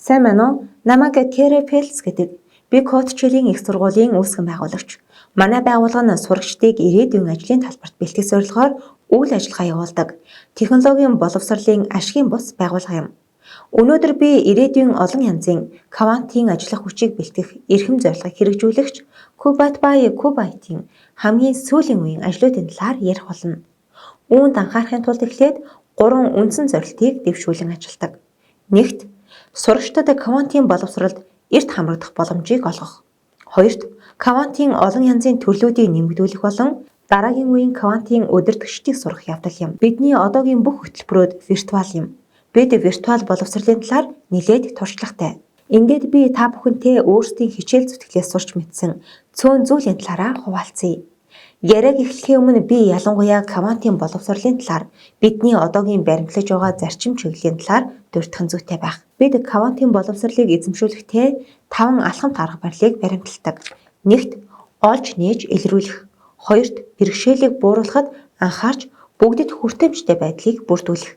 Сайн байна уу? Намайг Киера Пелтc гэдэг. Би Кодчиллын их сургуулийн үүсгэн байгуулагч. Манай байгууллага нь сурагчдыг ирээдүйн ажлын талбарт бэлтгэх зорилгоор үйл ажиллагаа явуулдаг. Технологийн боловсролын ашигын бус байгууллага юм. Өнөөдөр би ирээдүйн олон янзын квантын ажиллах хүчийг бэлтгэх эрхэм зорилгыг хэрэгжүүлэгч кубайтын хамгийн сүүлийн үеийн ажлуудын талаар ярих болно. Үүнд анхаарахын тулд эхлээд 3 үндсэн зорилтыг дэвшүүлэн ажилдаг. Нэгт, сурагчдад квантын боловсролд эрт хамрагдах боломжийг олгох. Хоёрт, квантын олон янзын төрлүүдийг нэмэгдүүлэх болон дараагийн үеийн квантын удирдагчдыг сурах явдал юм. Бидний одоогийн бүх хөтөлбөрүүд виртуал юм. Бид виртуал боловсролын талаар нэлээд туршлагатай. Ингээд би та бүхэнтэй өөрсдийн хичээл зүтгэлээс сурч мэдсэн цөөн зүйлийн талаараа хуваалцъя. Яриаг эхлэхийн өмнө би ялангуяа квантын боловсролын талаар, бидний одоогийн баримтлаж байгаа зарчим чиглэлийн талаар дурдхан зүйтэй байх. Бид квантын боловсролыг эзэмшүүлэхдээ 5 алхамт арга барилыг баримталдаг. Нэгт, олж нээж илрүүлэх. Хоёрт, бэрхшээлийг бууруулахад анхаарч бүгдэд хүртээмжтэй байдлыг бүрдүүлэх.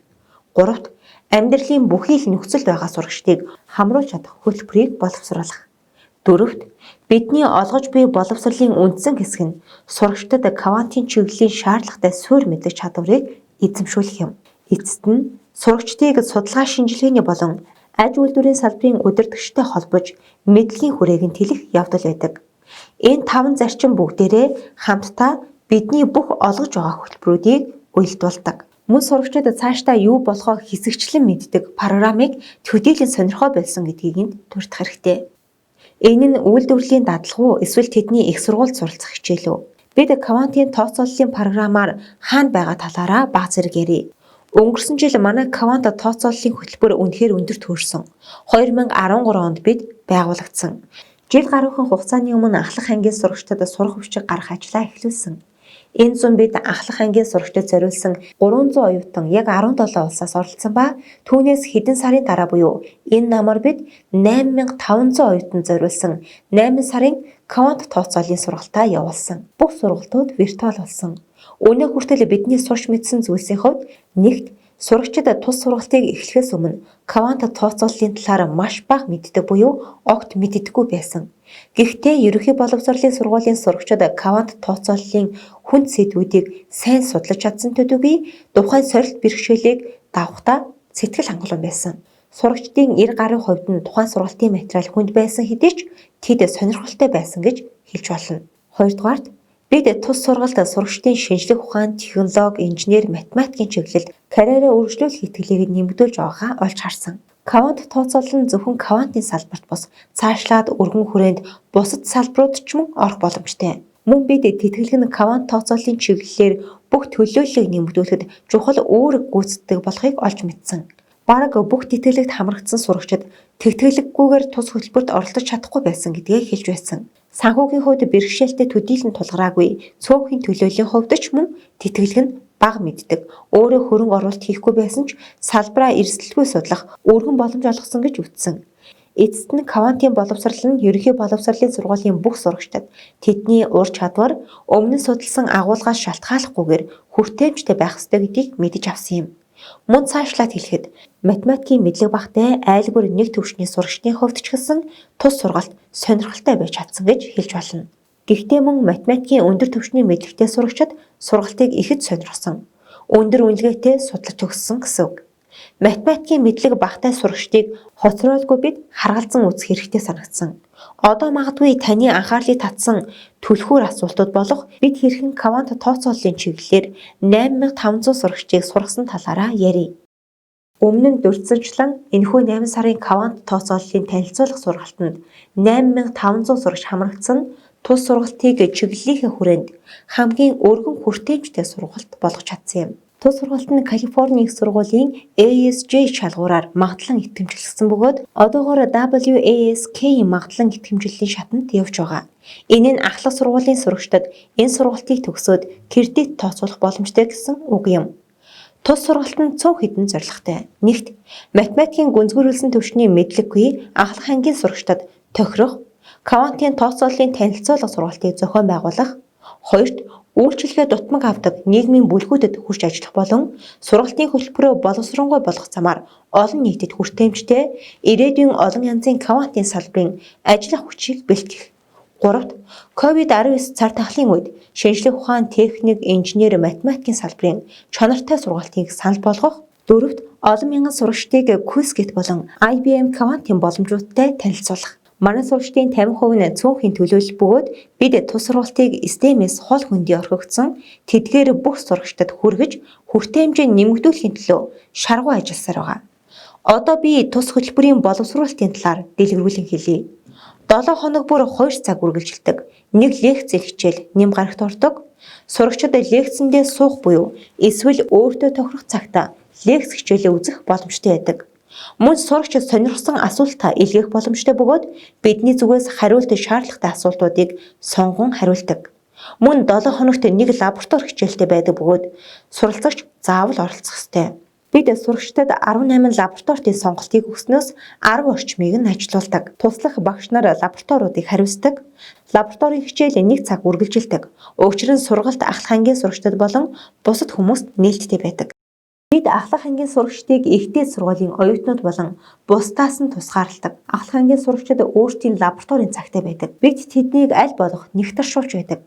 Гуравт, амьдралын бүхий л нөхцөлд байгаа сурагчдыг хамруулж чадах хөтөлбөрийг боловсруулах. Дөрөвт, бидний олгож буй боловсролын үндсэн хэсэг нь сурагчдад квантын чиглэлийн шаардлагатай суурь мэдлэг чадварыг эзэмшүүлэх юм. Эцэст нь сурагчдыг судалгаа шинжилгээний болон аж үйлдвэрийн салбарын удирдагчтай холбож мэдлэгийн хүрээг нь тэлэх явдал байдаг. Энэ 5 зарчим бүгдээрээ хамтдаа бидний бүх олгож байгаа хөтөлбөрүүдийг уялдуулдаг. Мөн сурагчдад цаашдаа юу болохоо хэсэгчлэн мэддэг программыг төдийлөн сонирхоо болсон гэдгийг нь дурдах хэрэгтэй. Энэ нь үйлдвэрлэлийн дадлага уу эсвэл тэдний их сургуульд суралцах хичээл үү? Бид квантын тооцооллын программаар хаана байгаа талаараа бага зэрэг ярив. Өнгөрсөн жил манай квант тооцооллын хөтөлбөр үнэхээр өндөрт хүрсэн. 2013 онд бид байгуулагдсан. Жил гаруйхан хугацааны өмнө ахлах ангийн сурагчдад сурах хүчийг гаргах ажлаа эхлүүлсэн. Энэ зам бид ахлах ангийн сурагчдад зориулсан 300 оюутан яг 17 улсаас оролцсон ба түүнээс хэдэн сарын дараа буюу энэ намаар бид 8500 оюутан зориулсан 8 сарын квант тооцооллын сургалтаа явуулсан. Бүх сургалтууд виртуал болсон. Өнөө хүртэл бидний сурч мэдсэн зүйлсийн хувьд нэгт, сурагчид тус сургалтыг эхлэхээс өмнө квант тооцооллын талаар маш бага мэддэг буюу огт мэддэггүй байсан. Гэхдээ ерөнхий боловсролын сургуулийн сурагчид квант тооцооллын хүнд сэдвүүдийг сайн судлаж чадсан төдийгүй тухайн сорилт бэрхшээлийг давахдаа сэтгэл хангалуун байсан. Сурагчдын 90% хувьд нь тухайн сургалтын материал хүнд байсан хэдий ч тэд сонирхолтой байсан гэж хэлж болно. Хоёрдугаарт, бид тус сургалт сурагчдын шинжлэх ухаан, технологи, инженер, математикийн чиглэлд карьераа үргэлжлүүлэх итгэлийг нэмэгдүүлж байгаагаа олж харсан. Квант тооцоолол нь зөвхөн квантын салбарт бус цаашлаад өргөн хүрээнд бусад салбарууд ч мөн орох боломжтой. Мөн бид тэтгэлэг нь квант тооцооллын чиглэлээр бүх төлөөллийг нэмэгдүүлэхэд чухал үүрэг гүйцэтгэдэг болохыг олж мэдсэн. Бараг бүх тэтгэлэгт хамрагдсан сурагчид тэтгэлэггүйгээр тус хөтөлбөрт оролцож чадахгүй байсан гэдгээ хэлж байсан. Санхүүгийн хувьд бэрхшээлтэй төдийлөн тулгараагүй цөөхөн төлөөллийн хувьд ч мөн тэтгэлэг нь бага мэддэг. Өөрөө хөрөнгө оруулалт хийхгүй байсан ч салбараа эрсдэлгүй судлах өргөн боломж олгосон гэж үзсэн. Эцэст нь квантын боловсрол нь ерөнхий боловсролын сургуулийн бүх сурагчдад тэдний ур чадвар өмнө нь судалсан агуулгаас шалтгааллахгүйгээр хүртээмжтэй байх ёстой гэдгийг мэдэж авсан юм. Мөн цаашлаад хэлэхэд математикийн мэдлэг багтай айлгүйр нэг төвшний сурагчдын хувьд ч гэсэн тус сургалт сонирхолтой байж чадсан гэж хэлж болно. Гэхдээ мөн математикийн өндөр түвшний мэдлэгтэй сурагчид сургалтыг ихэд сонирхсон, өндөр үнэлгээтэй судлаж төгссөн гэсэн үг. Математикийн мэдлэг багтай сурагчдыг хоцролгүй бид харгалзан үзэх хэрэгтэй санагдсан. Одоо магадгүй таны анхаарлыг татсан түлхүүр асуултууд болох бид хэрхэн квант тооцооллын чиглэлээр 8500 сурагчдыг сургасан талаараа ярив. Өмнө нь дурдсанчлан энэхүү 8 сарын квант тооцооллын танилцуулах сургалтанд 8500 сурагч хамрагдсан тус сургалтыг чиглэлийнхээ хүрээнд хамгийн өргөн хүртээмжтэй сургалт болгож чадсан юм. Тус сургалт нь Калифорни их сургуулийн ASJ шалгуураар магадлан итгэмжлэгдсэн бөгөөд одоогоор WASK-ийн магадлан итгэмжлэлийн шатанд явж байгаа. Энэ нь ахлах сургуулийн сурагчдад энэ сургалтыг төгсөөд кредит тооцоолох боломжтой гэсэн үг юм. Тус сургалт нь цөөн хэдэн зорилготой. Нэгт, математикийн гүнзгийрүүлсэн түвшний мэдлэггүй ахлах ангийн сурагчдад тохирох, квантын тооцооллын танилцуулга сургалтыг зохион байгуулах. Хоёрт, Үйлчилгээ дутмаг авдаг нийгмийн бүлгүүдэд хүрч ажиллах болон сургалтын хөтөлбөрөө боловсронгуй болгох замаар олон нийтэд хүртээмжтэй ирээдүйн олон янзын квантын салбарын ажиллах хүчийг бэлтгэх. 3-т COVID-19 цар тахлын үед шинжлэх ухаан, техник, инженер, математикийн салбарын чанартай сургалтыг санал болгох. 4-т олон мянган сурагчдыг квизгэт болон IBM квантын боломжуудтай танилцуулах. Манай сурагчдын 50% нь цөөнхийн төлөөлөл бөгөөд бид тус сургалтыг STEM-ээс хол хөндий орхигдсон тэдгээр бүх сурагчдад хүргэж хүртээмжээ нэмэгдүүлэхийн төлөө шаргуу ажилласаар байгаа. Одоо би тус хөтөлбөрийн боловсролын талаар дэлгэрүүлэн хэлье. 7 хоног бүр 2 цаг үргэлжилдэг нэг лекцийн хичээл нэм гарагт ордог. Сурагчид лекцэндээ суух буюу эсвэл өөртөө тохирох цагта лекц хичээлээ үзэх боломжтой байдаг. Мөн сурагч сонирхсан асуултаа илгээх боломжтой бөгөөд бидний зүгээс хариулт шаардлагатай асуултуудыг сонгон хариулдаг. Мөн 7 хоногт нэг лаборатори хичээлтэй байдаг бөгөөд суралцагч заавал оролцох ёстой. Бид сурагчдад 18 лабораторийн сонголтыг өгснөөс 10 орчмыг нь ажилуулдаг. Туслах багш нар лабораториудыг хариуцдаг. Лабораторийн хичээл 1 цаг үргэлжилдэг. Учир нь сургалт ахлах ангийн сурагчдад болон бусад хүмүүст нээлттэй байдаг. Бид ахлах ангийн сурагчдыг ихтэй сургуулийн оюутнууд болон бусдаас нь тусгаарладаг. Ахлах ангийн сурагчид өөрсдийн лабораторийн цагтай байдаг. Бид тэднийг аль болох нэгтаршуулж байдаг.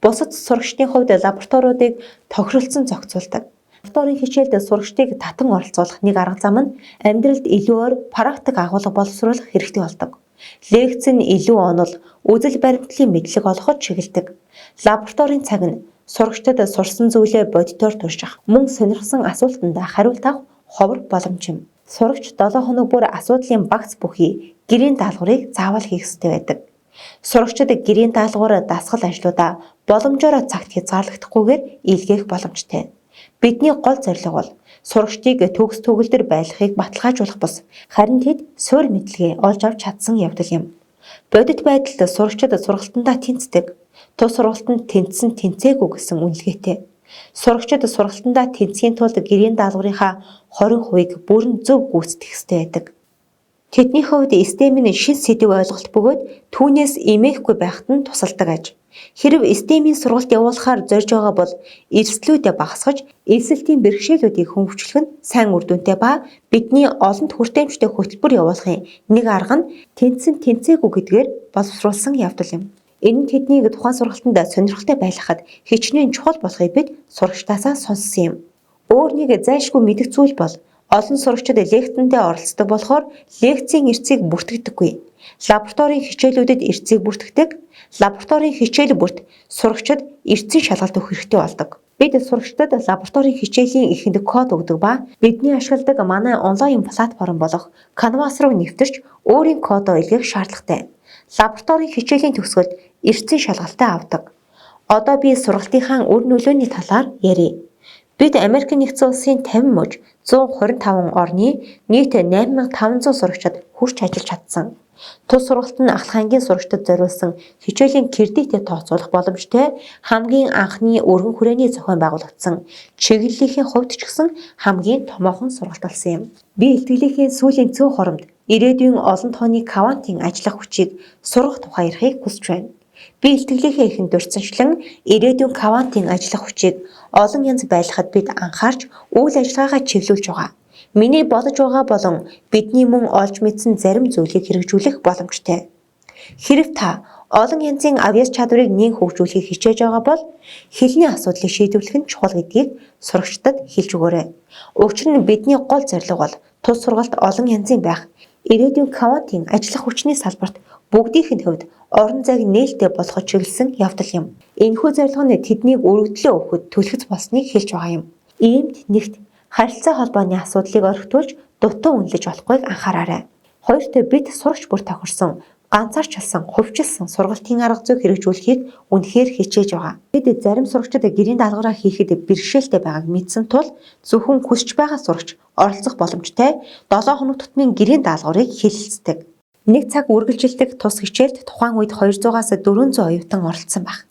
Бусад сурагчдын хувьд лабораториудыг тохиролцсон зохицуулдаг. Лабораторийн хичээлд сурагчдыг татан оролцуулах нэг арга зам нь амьдралд илүү ойр практик агуулга боловсруулах хэрэгтэй болдог. Лекц нь илүү онол, үзэл баримтлалын мэдлэг олоход чиглэдэг. Лабораторийн цаг нь сурагчдад сурсан зүйлээ бодитоор турших, мөн сонирхсан асуултанд хариулт авах ховор боломж юм. Сурагч 7 хоног бүр асуудлын багц бүхий гэрийн даалгаврыг заавал хийх ёстой байдаг. Сурагчид гэрийн даалгавар дасгал ажлуудаа боломжоор цагт хязгаарлагдахгүйгээр илгээх боломжтой. Бидний гол зорилго бол сурагчдыг төгс төгөлдөр байлгахыг баталгаажуулах бус, харин тэд суурь мэдлэгээ олж авч чадсан явдал юм. Бодит байдалд сурагчид сургалтандаа тэнцдэг. Тус сургалтанд тэнцсэн тэнцээгүй гэсэн үнэлгээтэй. Сурагчид сургалтандаа тэнцхийн тулд гэрийн даалгаврынхаа 20%-ийг бүрэн зөв гүйцэтгэх ёстой байдаг. Тэдний хувьд STEM-ийн шин сэдв ойлголт бөгөөд түүнээс эмээхгүй байхад нь тусалдаг аж. Хэрв STEM-ийн сургалт явуулахаар зорж байгаа бол эрсдлүүдээ багасгаж, эвсэлтийн бэрхшээлүүдийг хөнгөвчлөх нь сайн үр дүнтэй ба бидний олонд хүртээмжтэй хөтөлбөр явуулахын нэг арга нь тэнцсэн тэнцээгүй гэдгээр боловсруулсан явдал юм. Энэ нь тэднийг тухайн сургалтанд сонирхолтой байлгахад хичнээн чухал болохыг бид сурагчдаасаа сонссон юм. Өөр нэг зайлшгүй мэдэх зүйл бол олон сурагчид лекцэндээ оролцдог болохоор лекцийн эрцийг бүртгэдэггүй. Лабораторийн хичээлүүдэд эрцийг бүртгэдэг. Лабораторийн хичээл бүрт сурагчид эрцийн шалгалт өгөх хэрэгтэй болдог. Бид сурагчдад лабораторийн хичээлийн эхэнд код өгдөг ба бидний ашигладаг манай онлайн платформ болох Canvas руу нэвтэрч өөрийн кодоо илгээх шаардлагатай. Лабораторийн хичээлийн төгсгөлд эрцийн шалгалтаа авдаг. Одоо би сургалтынхаа үр нөлөөний талаар ярив. Бид Америк нэгдсэн улсын 50 мужи 125 орны нийт 8500 сурагчид хүрч ажиллаж чадсан. Тус сургалт нь ахлах ангийн сурагчдад зориулсан хичээлийн кредитээ тооцоолох боломжтой хамгийн анхны өргөн хүрээний зохион байгуулагдсан чиглэлийнхээ хувьд ч гэсэн хамгийн томоохон сургалт болсон юм. Би илтгэгчийн сүүлийн цөөн хоромд ирээдүйн олон тооны квантын ажиллах хүчийг сургах тухай ярихыг хүсэж байна. Би илтгэгчийн эхэнд дурдсанчлан ирээдүйн квантын ажиллах хүчийг олон янз байлгахад бид анхаарч үйл ажиллагаагаа чиглүүлж байгаа. Миний бодож байгаа болон бидний мөн олж мэдсэн зарим зүйлийг хэрэгжүүлэх боломжтой. Хэрв та олон янзын авьяас чадварыг нээн хөгжүүлэхийг хичээж байгаа бол хэлний асуудлыг шийдвэрлэх нь чухал гэдгийг сурагчдад хэлж өгөөрэй. Учир нь бидний гол зорилго бол тус сургалт олон янзын байх. Ирээдүйн квантын ажиллах хүчний салбарт бүгдийнх нь хувьд орон зайг нээлттэй болгож чиглэсэн явдал юм. Энэхүү зорилго нь тэднийг өргөдлөө өгөхөд түлхэц болсныг хэлж байгаа юм. Иймд нэгт харилцаа холбооны асуудлыг орхитуулж дутуу үнэлж болохгүйг анхаараарай. Хоёрт бид сурагч бүр тохирсон, ганцаарчилсан, хувьчилсан сургалтын арга зүйг хэрэгжүүлэхийг үнэхээр хичээж байгаа. Бид зарим сурагчид гэрийн даалгавраа хийхэд бэрхшээлтэй байгааг мэдсэн тул зөвхөн хүсэж байгаа сурагч оролцох боломжтой 7 хоног тутмын гэрийн даалгаврыг хэлэлцдэг. 1 цаг үргэлжилдэг тус хичээлд тухайн үед 200-аас 400 оюутан оролцсон баг.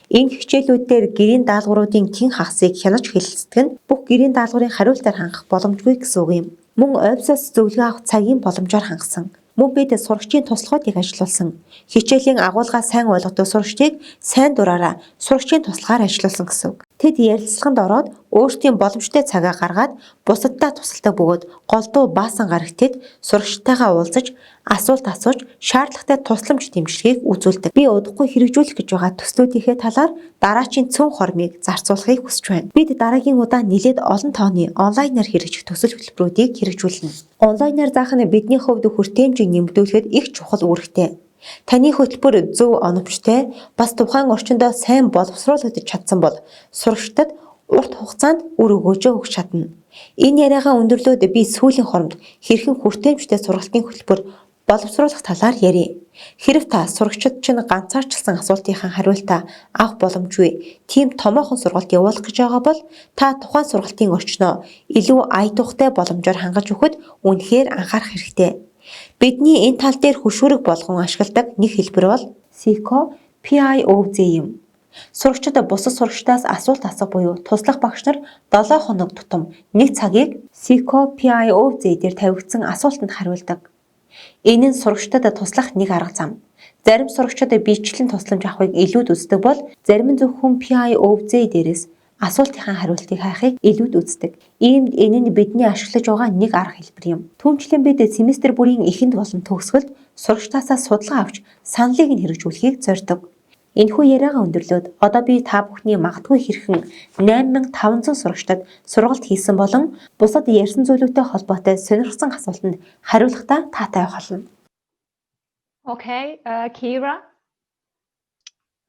Энэ хичээлүүдээр гэрийн даалгавруудын тэн хагасыг хянаж хэлэлцдэг нь бүх гэрийн даалгаврын хариултаар хангах боломжгүй гэсэн үг юм. Мөн ойбсоос зөвлөгөө авах цагийн боломжоор хангасан. Мөн бид сурагчийн туслахуудыг ажилуулсан. Хичээлийн агуулгаа сайн ойлгодог сурагчдыг сайн дураараа сурагчийн туслахаар ажилуулсан гэсэн үг. Тэд ярилцлаганд ороод өөрсдийн боломжтой цагаа гаргаад бусаддаа тусалдаг бөгөөд голдуу баасан гарагтд сурагчтайгаа уулзаж асуулт асууж шаардлагатай тусламж дэмжлэгийг үзүүлдэг. Би удахгүй хэрэгжүүлэх гэж байгаа төслүүдийнхээ талаар дараачийн цөөн хормыг зарцуулахыг хүсэж байна. Бид дараагийн удаа нэлээд олон тооны онлайнаар хэрэгжих төсөл хөтөлбөрүүдийг хэрэгжүүлнэ. Онлайнаар заах нь бидний хувьд хүртээмжийг нэмэгдүүлэхэд их чухал үүрэгтэй. Таны хөтөлбөр зөв оновчтой бас тухайн орчиндөө сайн боловсруулагдаж чадсан бол сурагчдад урт хугацаанд үр өгөөжөө өгч чадна. Энэ яриагаа өндөрлөөд би сүүлийн хоромд хэрхэн хүртээмжтэй сургалтын хөтөлбөр боловсруулах талаар ярив. Хэрэв та сурагчид чинь ганцаарчилсан асуултынхаа хариултаа авах боломжгүй тийм томоохон сургалт явуулах гэж байгаа бол та тухайн сургалтын орчноо илүү ая тухтай боломжоор хангаж өгөхөд үнэхээр анхаарах хэрэгтэй. Бидний энэ тал дээр хөшүүрэг болгон ашигладаг нэг хэлбэр бол PIOZ юм. Сурагчид бусад сурагчдаас асуулт асах буюу туслах багш нар 7 хоног тутам нэг цагийг PIOZ дээр тавигдсан асуултанд хариулдаг. Энэ нь сурагчдад туслах нэг арга зам. Зарим сурагчид биечлэн тусламж авахыг илүүд үздэг бол зарим нь зөвхөн PIOZ дээрээс асуултынхаа хариултыг хайхыг илүүд үздэг. Иймд энэ нь бидний ашиглаж байгаа нэг арга хэлбэр юм. Түүнчлэн бид семестр бүрийн эхэнд болон төгсгөлд сурагчдаасаа судалгаа авч саналыг нь хэрэгжүүлэхийг зорьдог. Энэхүү яриагаа өндөрлөөд одоо би та бүхний магадгүй хэрхэн 8500 сурагчдад сургалт хийсэн болон бусад ярьсан зүйлүүдтэй холбоотой сонирхсан асуултанд хариулахдаа таатай байх болно. Okay, Kira?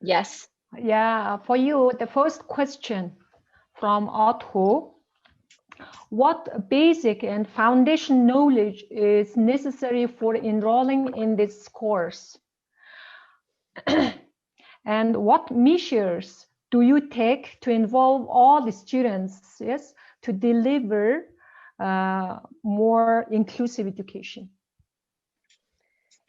Yes. Yeah, for you, the first question from Otto. What basic and foundation knowledge is necessary for enrolling in this course? And what measures do you take to involve all the students, yes, to deliver more inclusive education?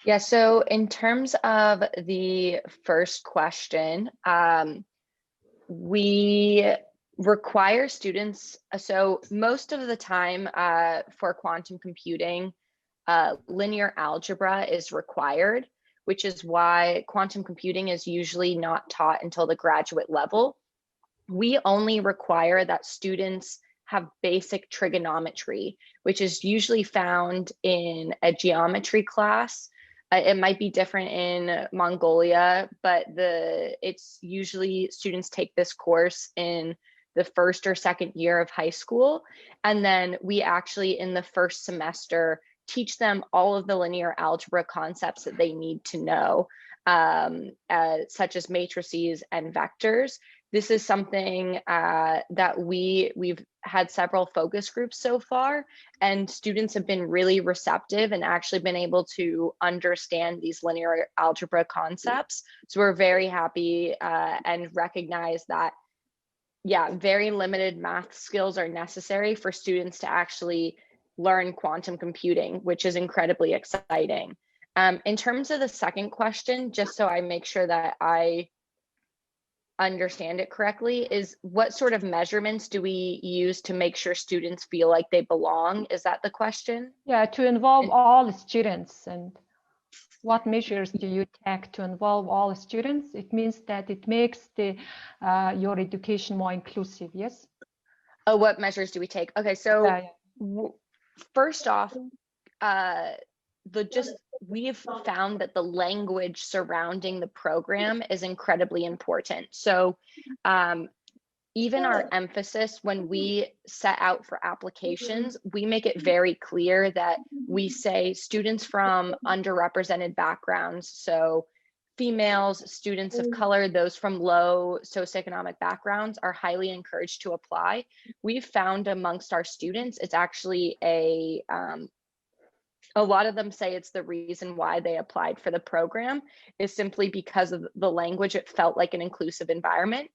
Yeah, so in terms of the first question, we require students, so most of the time for quantum computing, linear algebra is required, which is why quantum computing is usually not taught until the graduate level. We only require that students have basic trigonometry, which is usually found in a geometry class. It might be different in Mongolia, but it's usually students take this course in the first or second year of high school. And then we actually, in the first semester, teach them all of the linear algebra concepts that they need to know, such as matrices and vectors. This is something that we've had several focus groups so far, and students have been really receptive and actually been able to understand these linear algebra concepts. So we're very happy and recognize that, yeah, very limited math skills are necessary for students to actually learn quantum computing, which is incredibly exciting. In terms of the second question, just so I make sure that I understand it correctly, is what sort of measurements do we use to make sure students feel like they belong? Is that the question? Yeah, to involve all students. And what measures do you take to involve all students? It means that it makes your education more inclusive, yes? Oh, what measures do we take? Okay, so first off, we've found that the language surrounding the program is incredibly important. So even our emphasis when we set out for applications, we make it very clear that we say students from underrepresented backgrounds, so females, students of color, those from low socioeconomic backgrounds are highly encouraged to apply. We've found amongst our students, it's actually a lot of them say it's the reason why they applied for the program is simply because of the language. It felt like an inclusive environment.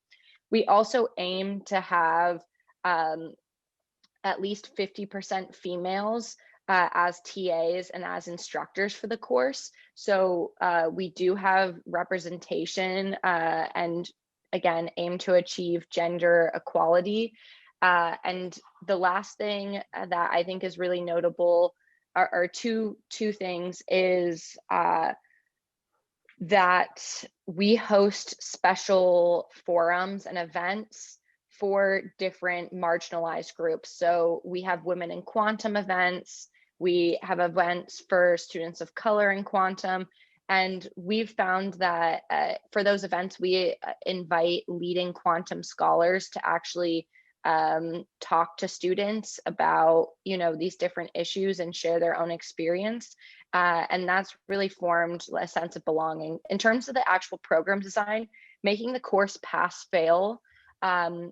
We also aim to have at least 50% females as TAs and as instructors for the course. So we do have representation and again, aim to achieve gender equality. And the last thing that I think is really notable are two things is that we host special forums and events for different marginalized groups. So we have women in quantum events, we have events for students of color in quantum, and we've found that for those events, we invite leading quantum scholars to actually talk to students about, you know, these different issues and share their own experience. And that's really formed a sense of belonging. In terms of the actual program design, making the course pass-fail and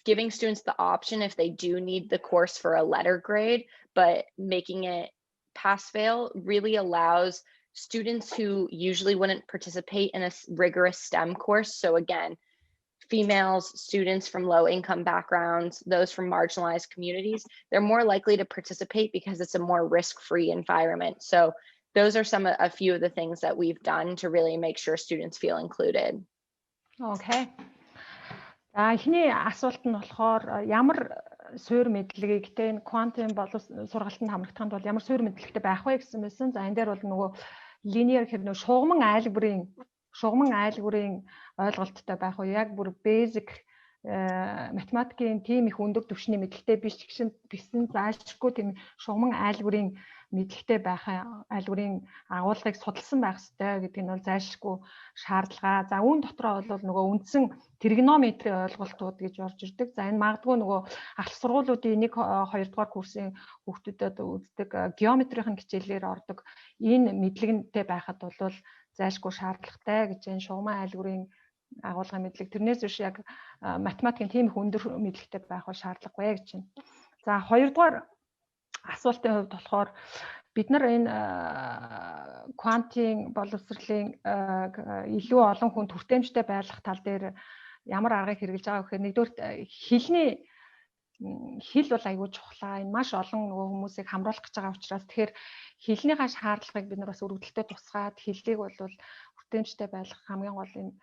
giving students the option if they do need the course for a letter grade, but making it pass-fail really allows students who usually wouldn't participate in a rigorous STEM course. So again, females, students from low income backgrounds, those from marginalized communities, they're more likely to participate because it's a more risk-free environment. So those are a few of the things that we've done to really make sure students feel included. Okay. Эхний асуулт нь болохоор ямар суурь мэдлэгийг тэ квантын боловсролын сургалтанд хамрагдахын тулд ямар суурь мэдлэгтэй байх вэ гэсэн байсан. За энэ дээр бол нөгөө линейр хэрнээ шугамн айлгуурын ойлголттой байх уу? Яг бүр basic математикийн тийм их өндөр түвшний мэдлэгтэй биш гэсэн заашгүй тийм шугамн айлгуурын мэдлэгтэй байх айлгуурын агуулгыг судалсан байх ёстой гэдэг нь бол зайлшгүй шаардлага. За үүн дотроо бол нөгөө үндсэн тригонометрийн ойлголтууд гэж орж ирдэг. За энэ магадгүй нөгөө ахлах сургуулиудын 1, 2 дугаар курсын хүүхдүүдэд үздэг геометрийн хичээлээр ордог энэ мэдлэгтэй байхад бол зайлшгүй шаардлагатай гэж энэ шугамн айлгуурын агуулгын мэдлэг. Тэрнээс биш яг математикийн тийм их өндөр мэдлэгтэй байх бол шаардлагагүй гэж байна. За 2 дугаар асуултын хувьд болохоор бид нар энэ квантын боловсролын илүү олон хүнд хүртээмжтэй байлгах тал дээр ямар аргыг хэрэгжилж байгаа гэхээр нэгдүгээр хэл бол аягүй чухлаа. Энэ маш олон нөгөө хүмүүсийг хамруулах гэж байгаа учраас тэгэхээр хэлнийхаа шаардлагыг бид нар бас өргөдөлтөд тусгаад хэллийг бол хүртээмжтэй байлгах хамгийн гол энэ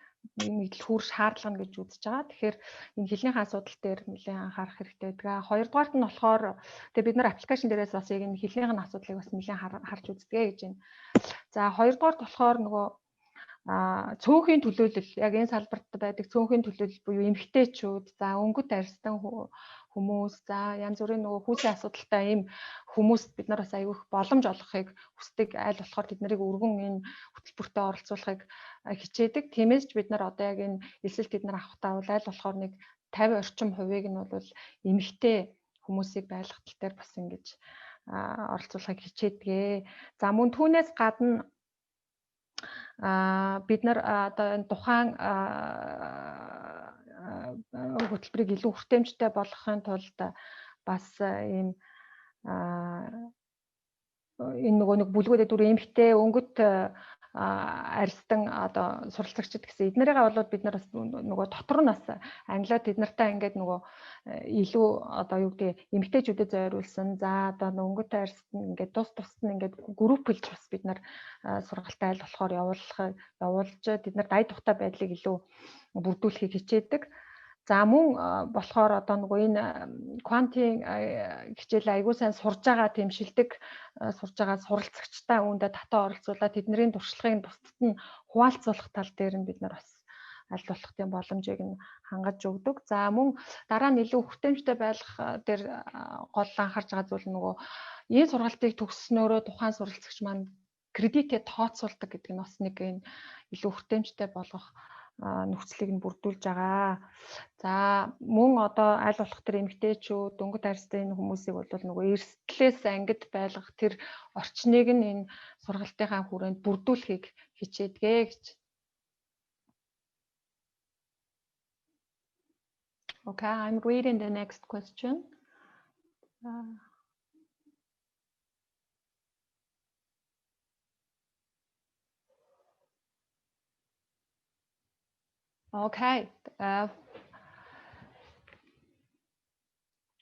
мэдл хүр шаардлага нь гэж үзэж байгаа. Тэгэхээр энэ хэлнийхээ асуудал дээр нэлээд анхаарах хэрэгтэй байдаг. Хоёрдугаарт нь болохоор тэгээ бид нар аппликейшн дээрээс бас яг энэ хэлнийхээ асуудлыг бас нэлээд харж үздэг гэж байна. За хоёрдугаарт болохоор нөгөө цөөнхийн төлөөлөл, яг энэ салбарт байдаг цөөнхийн төлөөлөл буюу эмэгтэйчүүд, за өнгөт арьстан хүмүүс, за янз бүрийн нөгөө хүүсийн асуудалтай ийм хүмүүст бид нар бас аягүй их боломж олгохыг хүсдэг. Аль болохоор тэд нарыг өргөн энэ хөтөлбөртөд оролцуулахыг хичээдэг. Тиймээс ч бид нар одоо яг энэ эсэлт тэд нар авахтаа бол аль болохоор нэг 50 орчим хувийг нь бол эмэгтэй хүмүүсийг байлгах тал дээр бас ингэж оролцуулахыг хичээдэг. За мөн түүнээс гадна бид нар одоо энэ тухайн хөтөлбөрийг илүү хүртээмжтэй болгохын тулд бас ийм энэ нөгөө нэг бүлгүүдэд дүр эмхтэй өнгөт арьстан одоо суралцагчид гэсэн эднэрийгээ бол бид нар бас нөгөө дотор нь бас англиад тэд нартай ингээд нөгөө илүү одоо юу гэдэг эмэгтэйчүүдэд зориулсан за одоо өнгөт арьстан ингээд тус нь ингээд групплж бас бид нар сургалтаа аль болохоор явуулж тэд нар дай тухтай байдлыг илүү бүрдүүлэхийг хичээдэг. За мөн болохоор одоо нөгөө энэ квантын хичээл аягүй сайн сурж байгаа дэмшилдэг сурж байгаа суралцагчтай үүндээ татаа оролцуулаад тэдний туршлагыг бусдад нь хуваалцуулах тал дээр нь бид нар бас аль болох тийм боломжийг нь хангаж өгдөг. За мөн дараа нь илүү хүртээмжтэй байлгах дээр гол анхаарч байгаа зүйл нөгөө энэ сургалтыг төгссөнөөрөө тухайн суралцагч маань кредитээ тооцоолдог гэдэг нь бас нэг энэ илүү хүртээмжтэй болгох нөхцөлийг нь бүрдүүлж байгаа. За мөн одоо аль болох тэр эмэгтэйчүүд дөнгөж арьстай энэ хүмүүсийг бол нөгөө эрсдлээс ангид байлгах тэр орчныг нь энэ сургалтынхаа хүрээнд бүрдүүлэхийг хичээдгээ гэж. Okay, I'm reading the next question. Okay.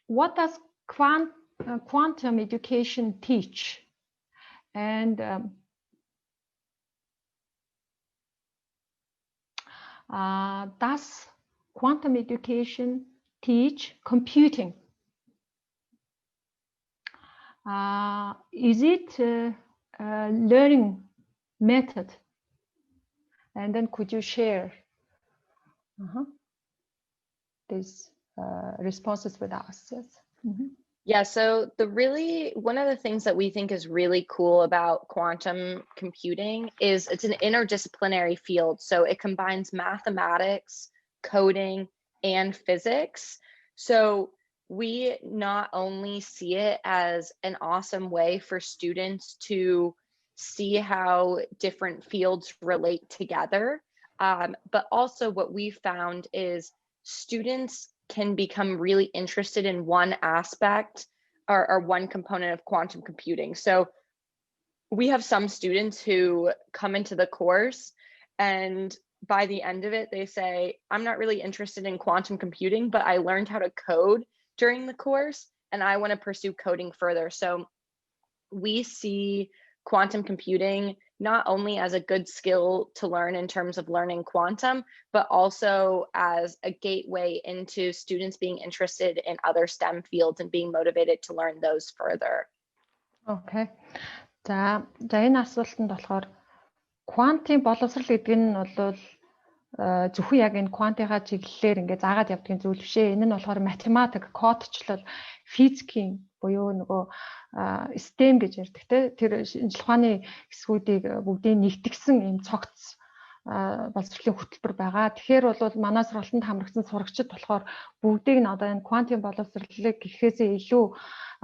What does quantum education teach? And does quantum education teach computing? Is it a learning method? And then could you share these responses with us? Yes. Yeah, so one of the things that we think is really cool about quantum computing is it's an interdisciplinary field. So it combines mathematics, coding, and physics. So we not only see it as an awesome way for students to see how different fields relate together, but also what we found is students can become really interested in one aspect or one component of quantum computing. So we have some students who come into the course and by the end of it, they say, I'm not really interested in quantum computing, but I learned how to code during the course and I want to pursue coding further. So we see quantum computing not only as a good skill to learn in terms of learning quantum, but also as a gateway into students being interested in other STEM fields and being motivated to learn those further. Okay. За энэ асуултанд болохоор квантын боловсрол гэдэг нь бол зөвхөн яг энэ квантынхаа чиглэлээр ингээд заагаад явдгийн зүйл биш ээ. Энэ нь болохоор математик, кодчлол, физикийн буюу нөгөө STEM гэж ярьдаг те. Тэр шинжилгээ ухааны хэсгүүдийг бүгдийг нэгтгэсэн юм цогц боловсролын хөтөлбөр байгаа. Тэгэхээр бол манай сургалтанд хамрагдсан сурагчдад болохоор бүгдийг нь одоо энэ квантын боловсролыг гэхээсээ илүү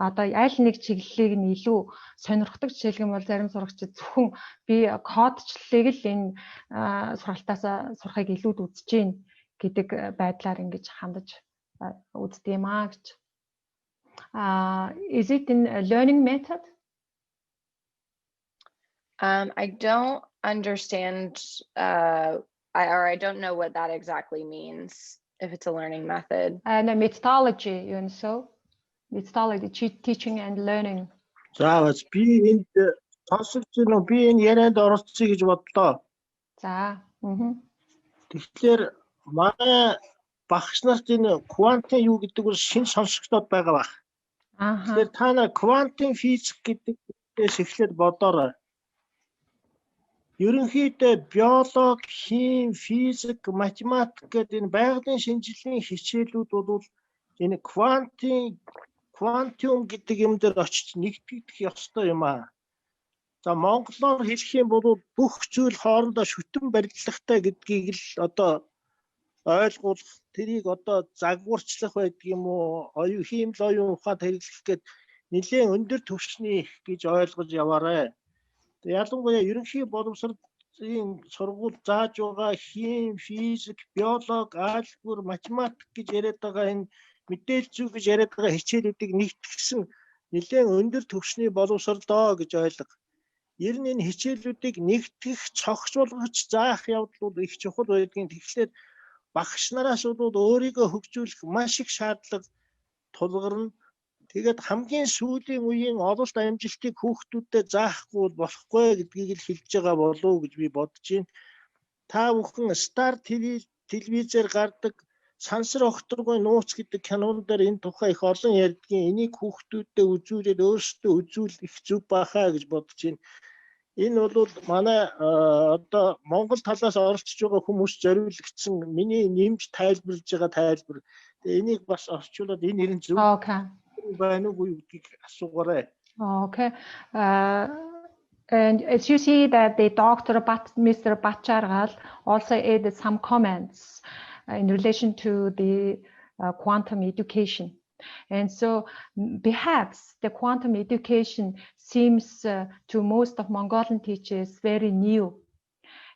одоо аль нэг чиглэлийг нь илүү сонирхдаг жишээлх юм бол зарим сурагчид зөвхөн би кодчлалыг л энэ сургалтаас сурахыг илүүд үзэж гин гэдэг байдлаар ингэж хандаж үздэг юм аа гэж. Is it in a learning method? I don't understand I don't know what that exactly means, if it's a learning method. And a methodology, you know, so methodology, teaching and learning. За бас би энд сонсож байна уу? Би энэ ярианд оролцъё гэж бодлоо. За. Тэгэхээр манай багш нарт энэ квантын юу гэдэг нь шинэ сонсогчдод байгаа баг. Тэгэхээр та нар квантын физик гэдэгээс эхлээд бодоорой. Ерөнхийдөө биологи, хим, физик, математик гэдэг энэ байгалийн шинжилгээний хичээлүүд бол энэ квантиум гэдэг юм дээр очиж нэгтгэх ёстой юм аа. За монголоор хэлэх юм бол бүх зүйл хоорондоо шүтэн барилгатай гэдгийг л одоо ойлгуулах, тэрийг одоо загварчлах байдаг юм уу, оюун хиймэл оюун ухаанд хэрэглэх гээд нэлээд өндөр түвшний гэж ойлгож яваарай. Ялангуяа ерөнхий боловсролын сургууль зааж байгаа хим, физик, биологи, алгебр, математик гэж яриад байгаа энэ мэдээлэл зүй гэж яриад байгаа хичээлүүдийг нэгтгэсэн нэлээд өндөр түвшний боловсролоо гэж ойлго. Ер нь энэ хичээлүүдийг нэгтгэх, цогц болгож заах явдал бол их чухал байдгийн. Тэгэхээр багш нараас бол өөрийгөө хөгжүүлэх маш их шаардлага тулгарна. Тэгээд хамгийн сүүлийн үеийн ололт амжилтыг хүүхдүүдэд заахгүй болохгүй гэдгийг л хэлж байгаа болов уу гэж би бодож байна. Та бүхэн Star телевизээр гардаг Сансар огторгой нууц гэдэг кинон дээр энэ тухай их олон ярьдгийн. Энийг хүүхдүүдэд үзүүлээд өөрсдөө үзүүл их зүв бахаа гэж бодож байна. Энэ бол манай одоо Монгол талаас оролцож байгаа хүмүүс зориулагдсан миний нэмж тайлбарлаж байгаа тайлбар. Тэгээ энийг бас орчуулад энэ нэрийн зөв Okay. And as you see that the Mr. Bachargal also added some comments in relation to the quantum education. And so perhaps the quantum education seems to most of Mongolian teachers very new.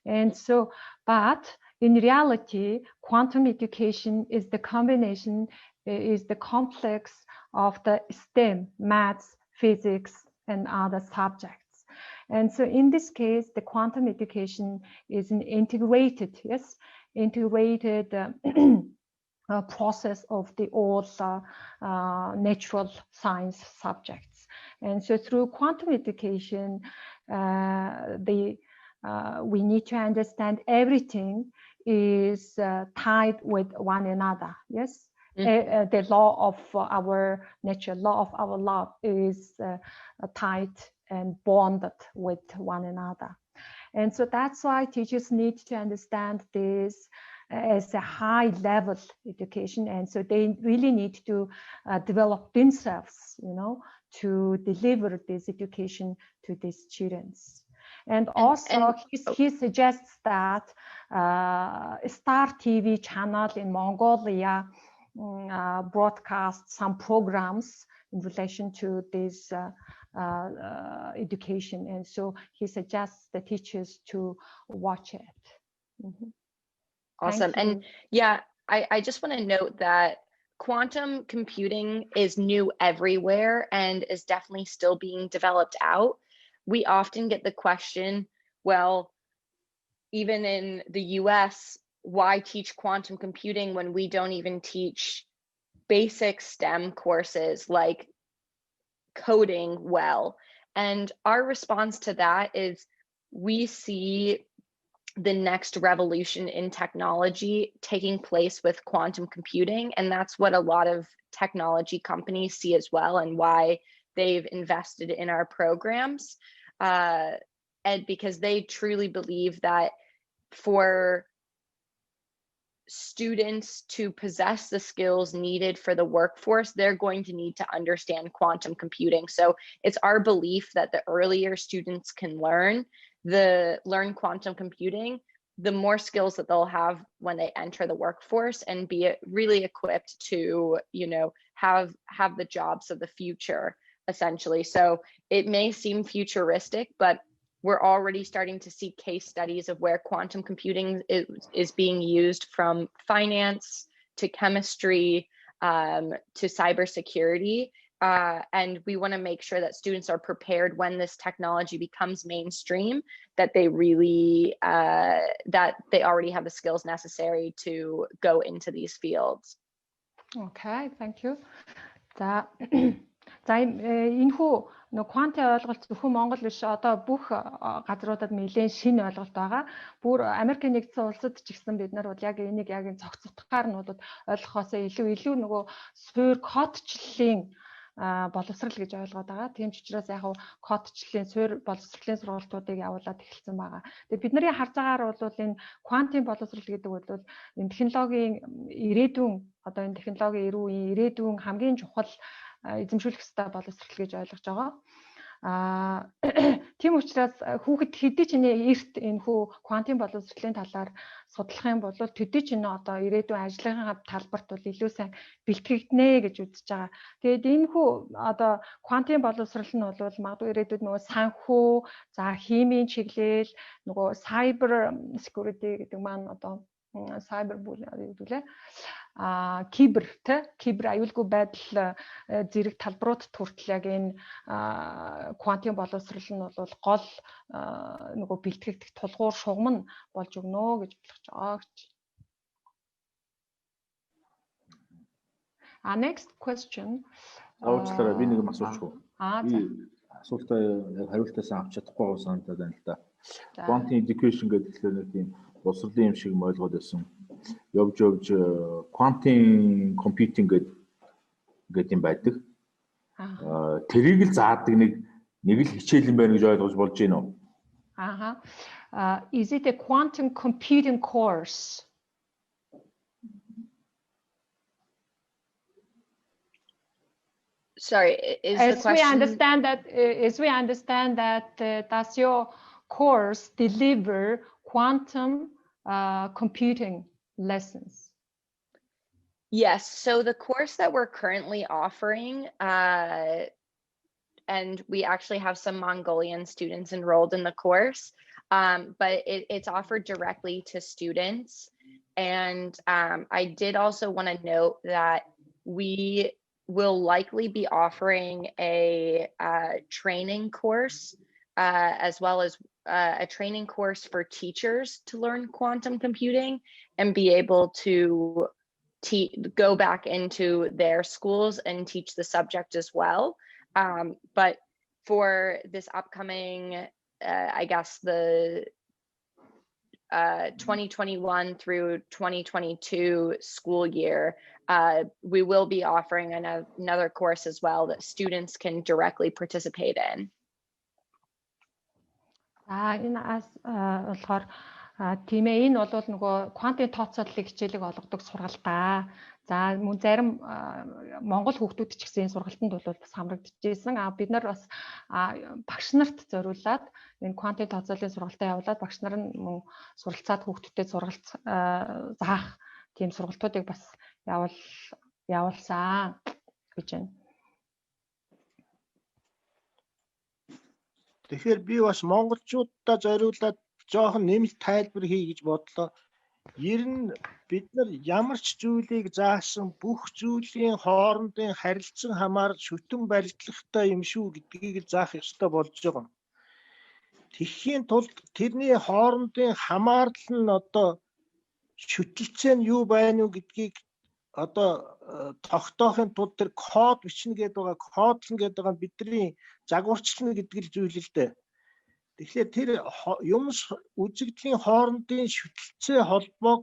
And so, but in reality, quantum education is the combination, is the complex of the STEM, maths, physics, and other subjects. And so in this case, the quantum education is an integrated, integrated process of the all natural science subjects. And so through quantum education, we need to understand everything is tied with one another, the law of our nature, law of our life is tied and bonded with one another. And so that's why teachers need to understand this as a high level education. And so they really need to develop themselves, you know, to deliver this education to these students. And also he suggests that Star TV channel in Mongolia broadcast some programs in relation to this education, and so he suggests the teachers to watch it. Mm-hmm. Awesome. And yeah, I just want to note that quantum computing is new everywhere and is definitely still being developed out. We often get the question, well, even in the US, why teach quantum computing when we don't even teach basic STEM courses like coding well? And our response to that is we see the next revolution in technology taking place with quantum computing. And that's what a lot of technology companies see as well, and why they've invested in our programs. And because they truly believe that for students to possess the skills needed for the workforce, they're going to need to understand quantum computing. So it's our belief that the earlier students can learn quantum computing, the more skills that they'll have when they enter the workforce and be really equipped to, you know, have the jobs of the future, essentially. So it may seem futuristic, but we're already starting to see case studies of where quantum computing is being used, from finance to chemistry to cybersecurity. And we want to make sure that students are prepared when this technology becomes mainstream, that they really, that they already have the skills necessary to go into these fields. Okay, thank you. За энэхүү квантын ойлголт зөвхөн Монгол биш, одоо бүх газруудад нэлээд шинэ ойлголт байгаа. Бүр Америкийн нэгдсэн улсад ч гэсэн бид нар бол яг энийг яг цогцотгаар нь бол ойлгохоос илүү нөгөө суурь Кодчиллын боловсрол гэж ойлгоод байгаа. Тийм ч учраас яг Кодчиллын суурь боловсролын сургалтуудыг явуулаад эхэлсэн байгаа. Тэгээд бидний харж байгаагаар бол энэ квантын боловсрол гэдэг бол энэ технологийн ирээдүйн, одоо энэ технологийн эрүүн ирээдүйн хамгийн чухал эзэмшүүлэх ёстой боловсрол гэж ойлгож байгаа. Тийм учраас хүүхэд хэдий ч эрт энэ хүү квантын боловсролын талаар судлах юм бол төдий ч одоо ирээдүйн ажлын талбарт бол илүү сайн бэлтгэгдэнэ гэж үзэж байгаа. Тэгээд энэ хүү одоо квантын боловсрол нь бол магадгүй ирээдүйд нөгөө санхүү, за химийн чиглэл, нөгөө cyber security гэдэг маань одоо cyber гэдэг кибер аюулгүй байдал зэрэг талбаруудад хүртэл яг энэ квантын боловсрол нь бол гол нөгөө бэлтгэгдэх тулгуур шугам нь болж өгнө гэж ойлгож байгаа гэж. Next question. Уучлаарай, би нэг юм асуучих уу? Би асуултаа яг хариултаасаа авч чадахгүй санагдаад байна л да. Quantum education гэдэг нь нэг тийм боловсролын юм шиг ойлгоод байсан. Явж quantum computing гэдэг юм байдаг. Тэрийг л заадаг нэг л хичээл юм байна гэж ойлгож болж байна уу? Is it a quantum computing course? Sorry, is the question? As we understand that, does your course deliver quantum computing lessons? Yes, so the course that we're currently offering, and we actually have some Mongolian students enrolled in the course, but it's offered directly to students. And I did also want to note that we will likely be offering a training course, as well as a training course for teachers to learn quantum computing and be able to go back into their schools and teach the subject as well. But for this upcoming, I guess the 2021 through 2022 school year, we will be offering another course as well that students can directly participate in. Энэ болохоор тийм ээ, энэ бол нөгөө квантын тооцооллыг хичээлэг олгодог сургалтаа. За мөн зарим Монгол хүүхдүүд ч гэсэн сургалтанд бол бас хамрагдчихсэн. Бид нар бас багш нарт зориулаад энэ квантын тооцооллын сургалтаа явуулаад багш нар нь мөн суралцаад хүүхдүүдэд сургалт заах тийм сургалтуудыг бас явуулсан гэж байна. Тэгэхээр би бас монголчуудаа зориулаад жоохон нэмэлт тайлбар хий гэж бодлоо. Ер нь бид нар ямар ч зүйлийг заасан бүх зүйлийн хоорондын харилцан хамаарч шүтэн барилдлагатай юм шүү гэдгийг заах ёстой болж байгаа. Тэгэхийн тулд тэрний хоорондын хамаарлал нь одоо шүтэлцээ нь юу байна уу гэдгийг одоо тогтоохын тулд тэр код бичнэ гэдэг байгаа, кодлон гэдэг байгаа бидний загварчлал гэдэг л зүйл л дээ. Тэгэхээр тэр юм үзэгдлийн хоорондын шүтэлцээ холбоог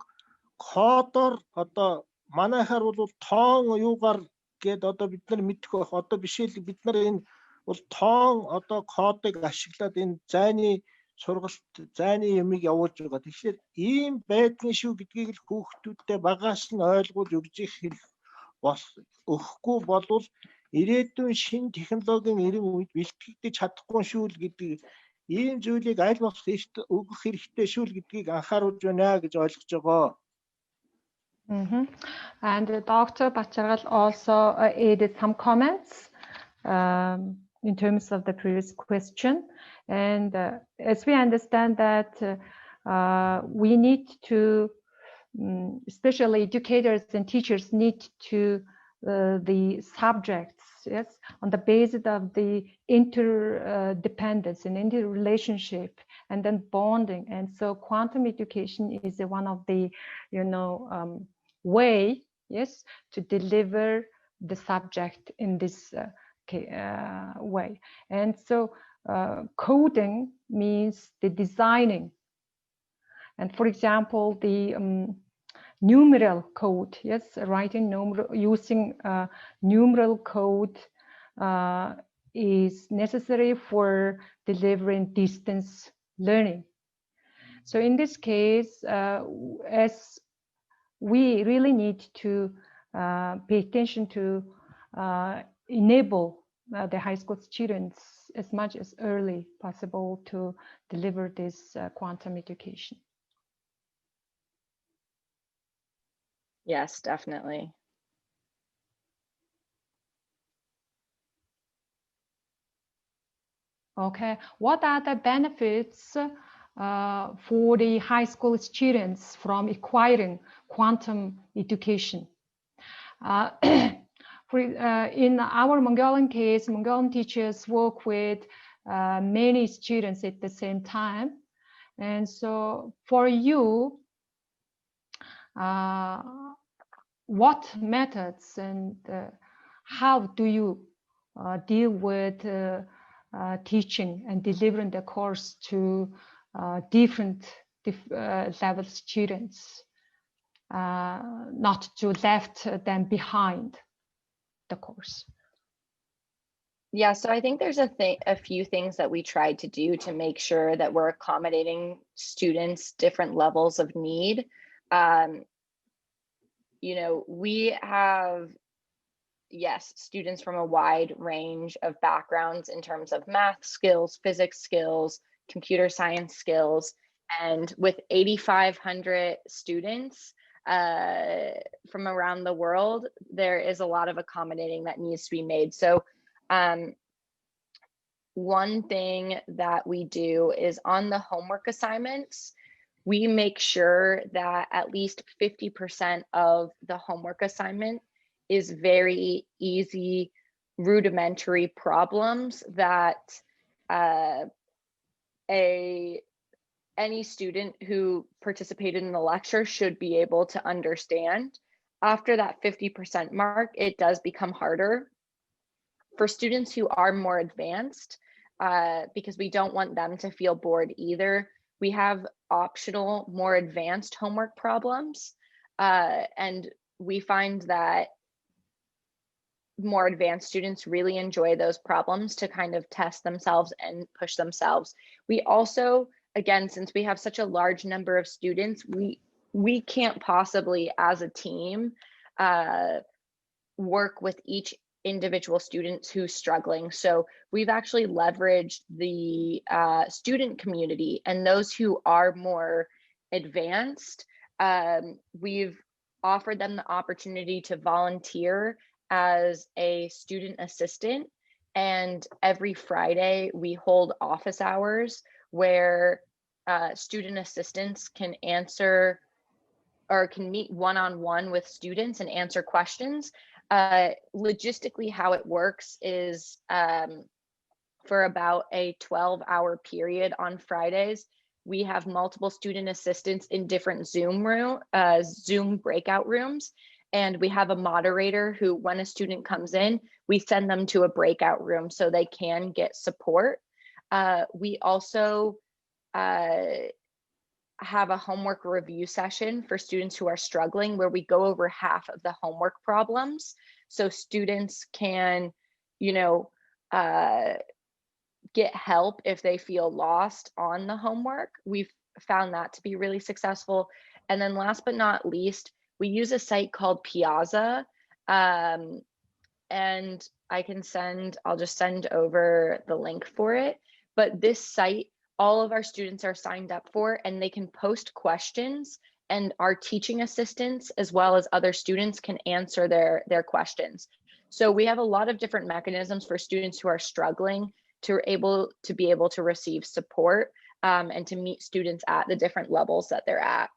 кодоор одоо манайхаар бол тоон юугаар гээд одоо бид нар мэдэх байх. Одоо бишээл бид нар энэ бол тоон одоо кодыг ашиглаад энэ зайны сургалт, зайны ямиг явуулж байгаа. Тэгэхээр ийм байдгийн шүү гэдгийг л хүүхдүүдтэй багаас нь ойлгуул өгж их өгөхгүй болвол ирээдүйн шинэ технологийн ирэн үед бэлтгэгдэж чадахгүй шүү л гэдэг ийм зүйлийг аль болох өгөх хэрэгтэй шүү л гэдгийг анхааруулж байна гэж ойлгож байгаа. And Dr. Bachargal also added some comments in terms of the previous question. And as we understand that we need to, especially educators and teachers need to the subjects, yes, on the basis of the interdependence and interrelationship and then bonding. And so quantum education is one of the, way, yes, to deliver the subject in this way. And so coding means the designing. And for example, the numeral code, yes, writing using numeral code is necessary for delivering distance learning. So in this case, as we really need to pay attention to enable the high school students as much as early possible to deliver this quantum education. Yes, definitely. Okay, what are the benefits for the high school students from acquiring quantum education? In our Mongolian case, Mongolian teachers work with many students at the same time. And so for you, what methods and how do you deal with teaching and delivering the course to different level students, not to left them behind the course? Yeah, so I think there's a few things that we tried to do to make sure that we're accommodating students' different levels of need. We have, yes, students from a wide range of backgrounds in terms of math skills, physics skills, computer science skills, and with 8,500 students from around the world, there is a lot of accommodating that needs to be made. So one thing that we do is on the homework assignments, we make sure that at least 50% of the homework assignment is very easy, rudimentary problems that any student who participated in the lecture should be able to understand. After that 50% mark, it does become harder for students who are more advanced, because we don't want them to feel bored either. we have optional, more advanced homework problems. And we find that more advanced students really enjoy those problems to kind of test themselves and push themselves. We also, again, since we have such a large number of students, we can't possibly as a team work with each individual student who's struggling. So we've actually leveraged the student community, and those who are more advanced, we've offered them the opportunity to volunteer as a student assistant. And every Friday we hold office hours where student assistants can answer or can meet one-on-one with students and answer questions. Logistically, how it works is for about a 12-hour period on Fridays, we have multiple student assistants in different Zoom breakout rooms. And we have a moderator who, when a student comes in, we send them to a breakout room so they can get support. We also have a homework review session for students who are struggling, where we go over half of the homework problems so students can, get help if they feel lost on the homework. We've found that to be really successful. And then last but not least, we use a site called Piazza, and I'll just send over the link for it. But this site, all of our students are signed up for, and they can post questions, and our teaching assistants as well as other students can answer their questions. So we have a lot of different mechanisms for students who are struggling to be able to receive support and to meet students at the different levels that they're at.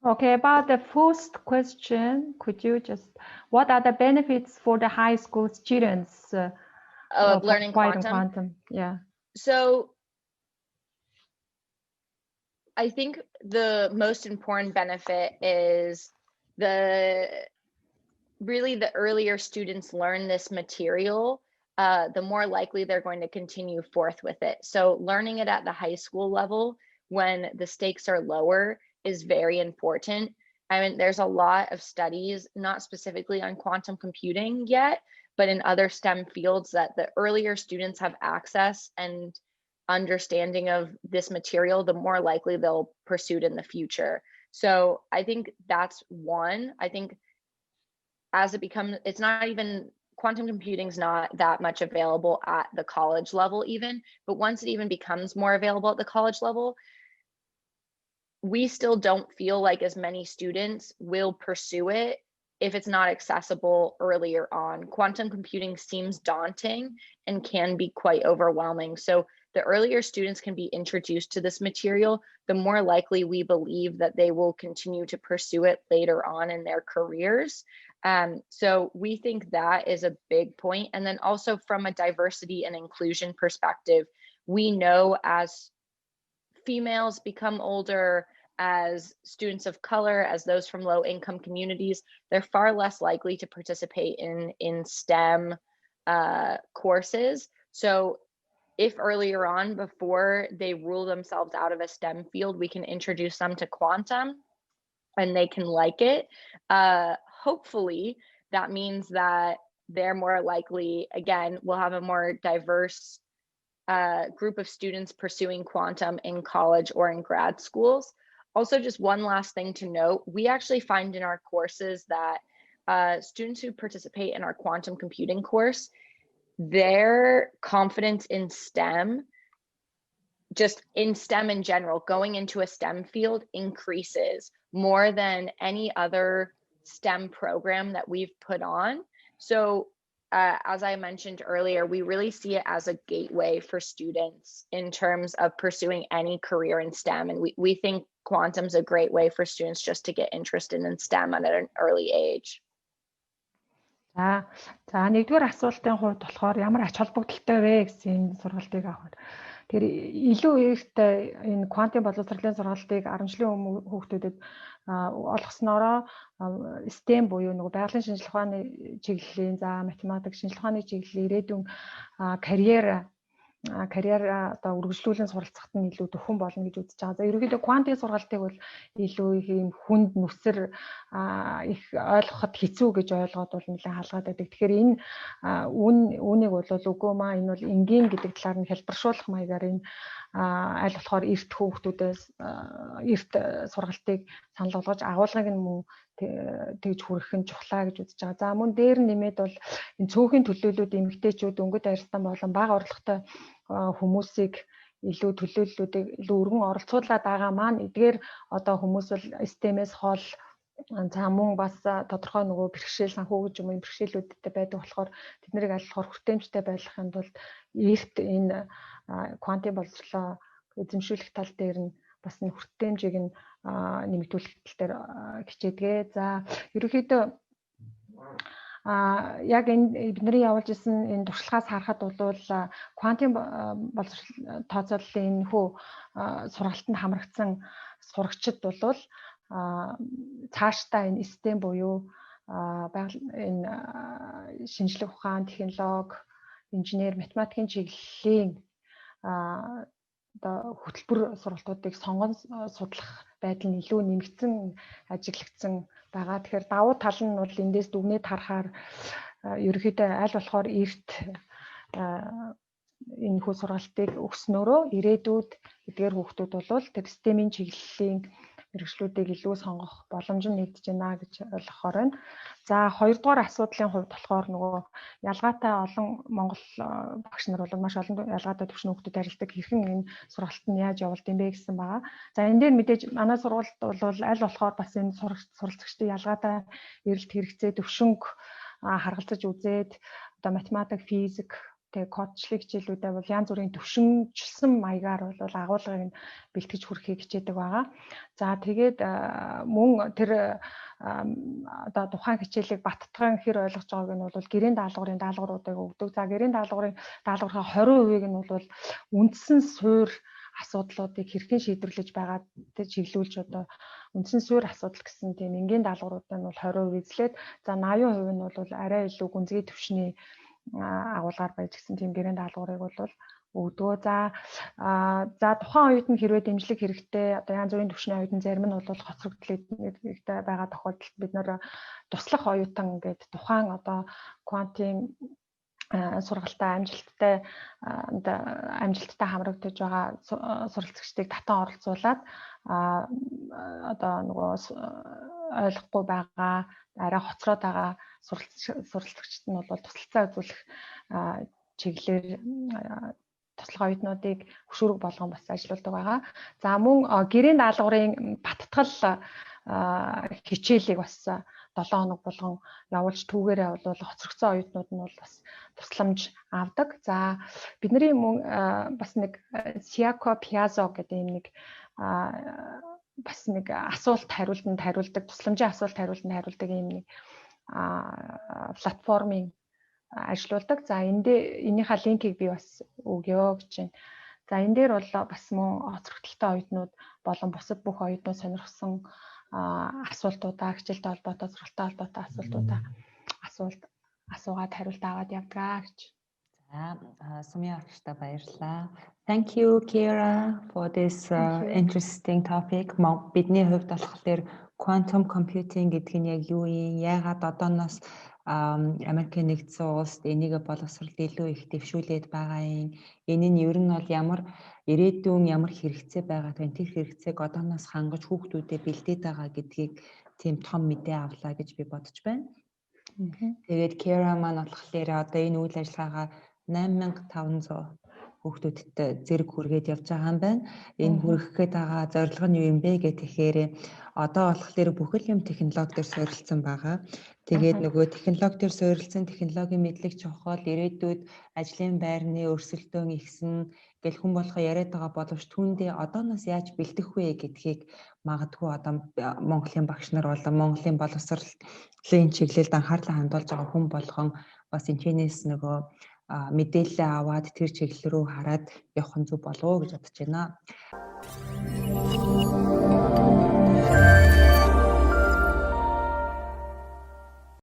Okay, about the first question, could you what are the benefits for the high school students of learning quantum? Yeah. So I think the most important benefit is the earlier students learn this material, the more likely they're going to continue forth with it. So learning it at the high school level when the stakes are lower is very important. I mean, there's a lot of studies, not specifically on quantum computing yet, but in other STEM fields, that the earlier students have access and understanding of this material, the more likely they'll pursue it in the future. So I think that's one. I think as it becomes, it's not even, quantum computing is not that much available at the college level even, but once it even becomes more available at the college level, we still don't feel like as many students will pursue it if it's not accessible earlier on. Quantum computing seems daunting and can be quite overwhelming. So the earlier students can be introduced to this material, the more likely we believe that they will continue to pursue it later on in their careers. So we think that is a big point. And then also from a diversity and inclusion perspective, we know as females become older, as students of color, as those from low income communities, they're far less likely to participate in STEM courses. So if earlier on, before they rule themselves out of a STEM field, we can introduce them to quantum and they can like it, hopefully that means that they're more likely, again, we'll have a more diverse group of students pursuing quantum in college or in grad schools. Also, just one last thing to note, we actually find in our courses that students who participate in our quantum computing course, their confidence in STEM, just in STEM in general, going into a STEM field increases more than any other STEM program that we've put on. So as I mentioned earlier, we really see it as a gateway for students in terms of pursuing any career in STEM. And we think quantum's a great way for students just to get interested in STEM at an early age. За нэгдүгээр асуултын хувьд болохоор ямар ач холбогдолтой вэ гэсэн сургалтыг авах. Тэр илүү ихтэй энэ квантын боловсролын сургалтыг 10 жилийн өмнө хүүхдүүдэд олгосноороо STEM буюу нөгөө байгалийн шинжилгээ ухааны чиглэлийн, за математик шинжилгээ ухааны чиглэлийн ирээдүйн карьер карьер одоо үргэлжлүүлэн суралцахад нь илүү төхөн болно гэж үзэж байгаа. За ерөнхийдөө квантын сургалтыг бол илүү их юм хүнд нүсэр их ойлгоход хэцүү гэж ойлгоод бол нэлээд хаалгаад байдаг. Тэгэхээр энэ үүнийг бол үгүй маа энэ бол энгийн гэдэг талаар нь хэлбэршүүлэх маягаар энэ аль болохоор эрт хүүхдүүдээс эрт сургалтыг санал болгож агуулгыг нь мөн тэгж хүргэх нь чухлаа гэж үзэж байгаа. За мөн дээр нэмээд бол энэ цөөхөн төлөөлөлүүд эмэгтэйчүүд өнгөт арилтан болон бага орлоготой хүмүүсийг илүү төлөөллүүдийг илүү өргөн оролцуулаад байгаа маань эдгээр одоо хүмүүс бол STEM-ээс хол за мөн бас тодорхой нөгөө бэрхшээл санхүү гэж юм бэрхшээлүүдтэй байдаг болохоор тэднийг аль болохоор хүртээмжтэй байлгахын тулд эрт энэ квантын боловсролоо эзэмшүүлэх тал дээр нь бас энэ хүртээмжийг нь нэмэгдүүлэх тал дээр хичээдгээ. За ерөнхийдөө яг энэ бидний явуулж исэн энэ туршлагаас харахад бол квантын боловсрол тооцооллын энэ хүү сургалтанд хамрагдсан сурагчдад бол цаашдаа энэ STEM буюу энэ шинжлэх ухаан, технологи, инженер, математикийн чиглэлийн одоо хөтөлбөр сургалтуудыг сонгон судлах байдал нь илүү нэмэгдсэн ажиглагдсан байгаа. Тэгэхээр давуу тал нь бол эндээс дүгнээд харахаар ерөнхийдөө аль болохоор эрт энэ хүү сургалтыг өгснөөрөө ирээдүйд эдгээр хүүхдүүд бол тэр STEM-ийн чиглэлийн мэргэжлүүдийг илүү сонгох боломж нь нэгдэж байна гэж ойлгохоор байна. За хоёрдугаар асуудлын хувьд болохоор нөгөө ялгаатай олон Монгол багш нар бол маш олон ялгаатай төвшин хүүхдүүд харилцдаг хэрхэн энэ сургалт нь яаж явуулд юм бэ гэсэн байгаа. За энэ дээр мэдээж манай сургалт бол аль болохоор бас энэ суралцагчдын ялгаатай эрэлт хэрэгцээ төвшинг харгалзаж үзээд одоо математик, физик тэгээ Кодчиллын хичээлүүдэд бол янз бүрийн төвшинжилсэн маягаар бол агуулгыг нь бэлтгэж хүрхийг хичээдэг байгаа. За тэгээд мөн тэр одоо тухайн хичээлийг баттган хэр ойлгож байгааг нь бол гэрээний даалгаврын даалгавруудыг өгдөг. За гэрээний даалгаврын даалгаврын 20%-ийг нь бол үндсэн суурь асуудлуудыг хэрхэн шийдвэрлэж байгаад чиглүүлж одоо үндсэн суурь асуудал гэсэн тийм энгийн даалгаврууд нь бол 20% эзлээд за 80% нь бол арай илүү гүнзгий төвшний агуулгаар байж гисэн тийм гэрээний даалгаврыг бол өгдөө. За тухайн үед нь хэрвээ дэмжлэг хэрэгтэй одоо янз бүрийн төвшний оюутан зарим нь бол хоцрогдлыг байгаа тохиолдолд бид нэр туслах оюутан гэдэг тухайн одоо квантын сургалтаа амжилттай хамрагдаж байгаа суралцагчдыг татан оролцуулаад одоо нөгөө ойлгохгүй байгаа арай хоцроод байгаа суралцагчид нь бол тусалцаа үзүүлэх чиглэлээр туслах оюутнуудыг хөшүүрэг болгон бас ажилладаг байгаа. За мөн гэрээний даалгаврын баттгал хичээлийг бас 7 хоног болгон явуулж түүгээрээ бол хоцрогдсон оюутнууд нь бол бас тусламж авдаг. За бидний мөн бас нэг Сиако Пиазо гэдэг нэг бас нэг асуулт хариултанд хариулдаг, тусламжийн асуулт хариултанд хариулдаг юм нэг платформ-ийн ажиллаулдаг. За энийхээ линкийг би бас өгье гэж байна. За энэ дээр бол бас мөн хоцрогдолтой оюутнууд болон бусад бүх оюутнууд сонирхсан асуултуудаа, хичээлтэй холбоотой, сургалттай холбоотой асуугаад хариулт аваад явдгаа гэж. За сумын орчтой баярлалаа. Thank you Kiera for this interesting topic. Бидний хувьд болохоор quantum computing гэдэг нь яг юу юм? Яагаад одооноос Америкийн нэгдсэн улсад энийг боловсролд илүү их дэвшүүлээд байгаа юм? Энэ нь ер нь бол ямар ирээдүйн ямар хэрэгцээ байгаа вэ? Тэр хэрэгцээг одооноос хангаж хүүхдүүдэд бэлдээд байгаа гэдгийг тийм том мэдээ авлаа гэж би бодож байна. Тэгээд Kiera маань болохоор одоо энэ үйл ажиллагаагаа 8500 хүүхдүүдтэй зэрэг хүргээд явж байгаа юм байна. Энэ хүргэхэд байгаа зорилго нь юу юм бэ гэхээр одоо болохоор бүхэл юм технологи дээр суурилсан байгаа. Тэгээд нөгөө технологи дээр суурилсан технологийн мэдлэг чухал, ирээдүйд ажлын байрны өрсөлдөөн ихсэн гэл хүн болгоо яриад байгаа боловч түүндээ одооноос яаж бэлдэх вэ гэдгийг магадгүй одоо Монголын багш нар болон Монголын боловсролын чиглэлд анхаарлаа хандуулж байгаа хүн болгон бас энэчнээс нөгөө мэдээлэл аваад тэр чиглэл рүү хараад явах нь зөв болов уу гэж бодож байна.